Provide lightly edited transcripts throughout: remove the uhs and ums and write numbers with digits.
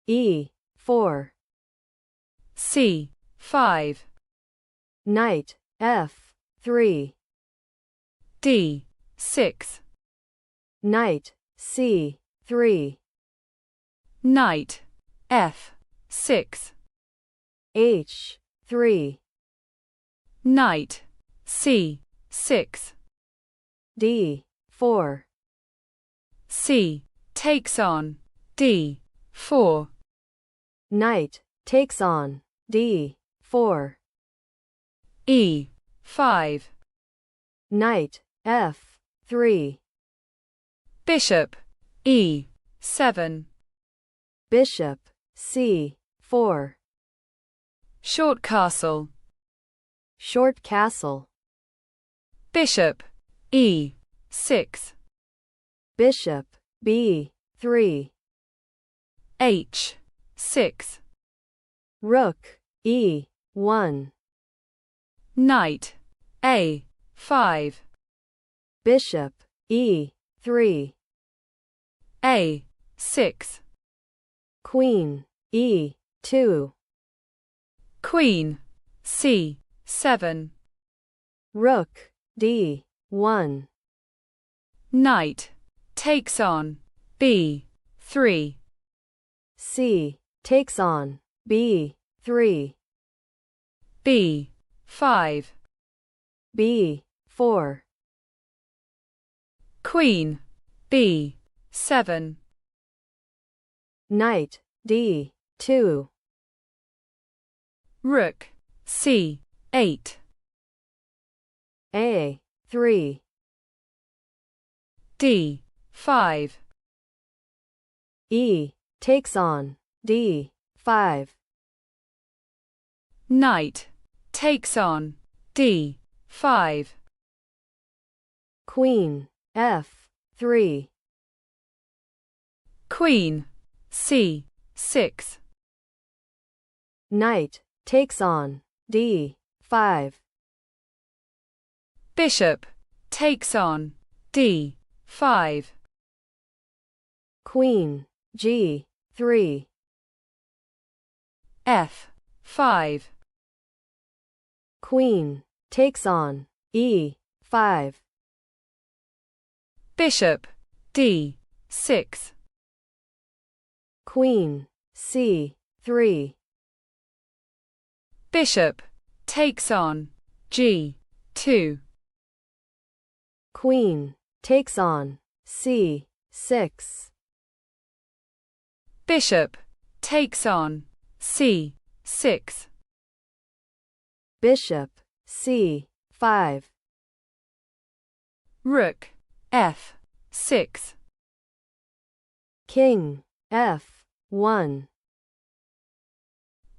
E4. C5. Knight F3. D6. Knight C3. Knight F6. H3. Knight C6. D4. C takes on D4. Knight takes on D4. E5. Knight F3. Bishop E7. Bishop C4. Short castle. Short castle. Bishop E6. Bishop B3. H6. Rook E1. Knight A5. Bishop E3. A6. Queen E2. Queen C7. Rook D1. Knight takes on B3. C takes on B3. B5. B4. Queen B7. Knight D2. Rook C8. A3. D5. E takes on D5. Knight takes on D5. Queen F3. Queen C6. Knight takes on D5. Bishop takes on D5. Queen G3. F5. Queen takes on E5. Bishop D6. Queen C3. Bishop takes on G2. Queen takes on C6. Bishop takes on C6. Bishop C5. Rook F6. King F1.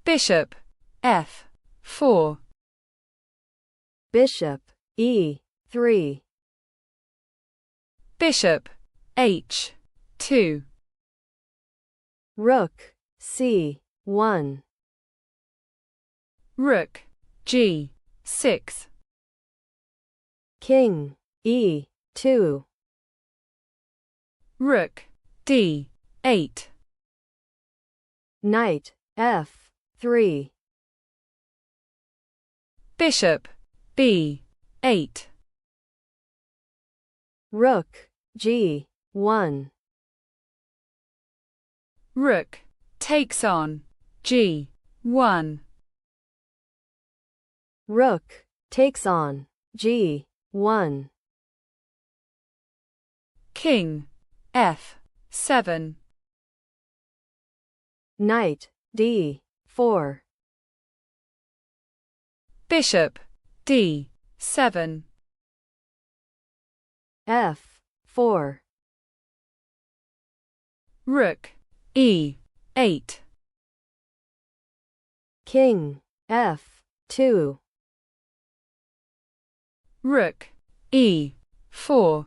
Bishop F4. Bishop E3. Bishop H2. Rook C1. Rook G6. King E2. Rook D8. Knight F3. Bishop B8. Rook G1. Rook takes on G1. Rook takes on G1. King F7. Knight D4. Bishop D7. F4. Rook E8. King F2. Rook E4.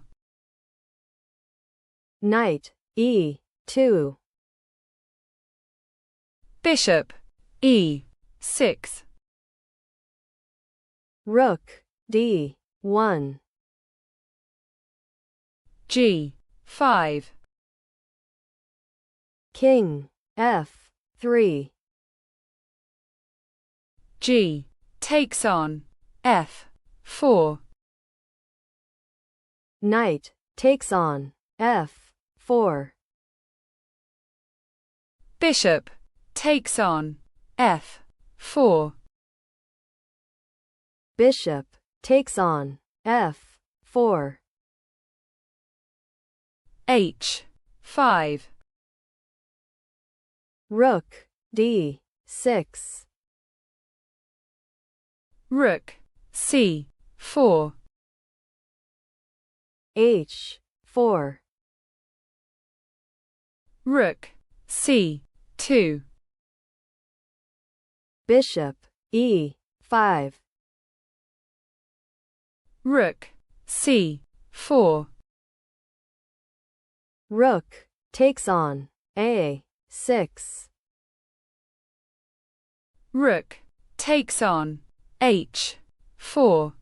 Knight E2. Bishop E6. Rook D1. G5. King F 3. G takes on F4. Knight takes on F4. Bishop takes on F4. Bishop takes on F4. H5. Rook D6. Rook C4. H4. Rook C2. Bishop E5. Rook C4. Rook takes on A6. Rook takes on H4.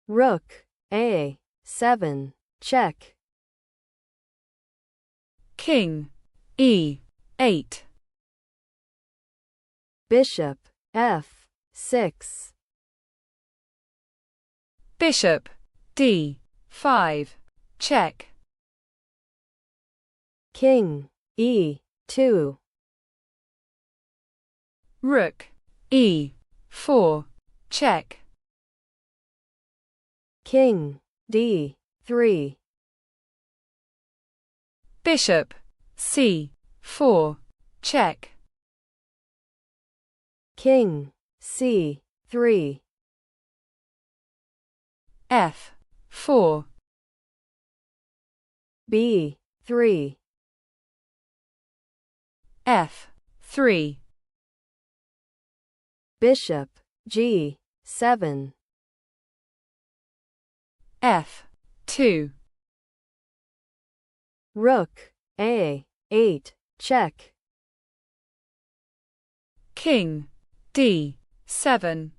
Rook A7. Check. King E8. Bishop F6. Bishop D5. Check. King E2. Rook E4. Check. King D3. Bishop C4. Check. King C3. F4. B3. F3. Bishop G7. F2. Rook A8. Check. King D7.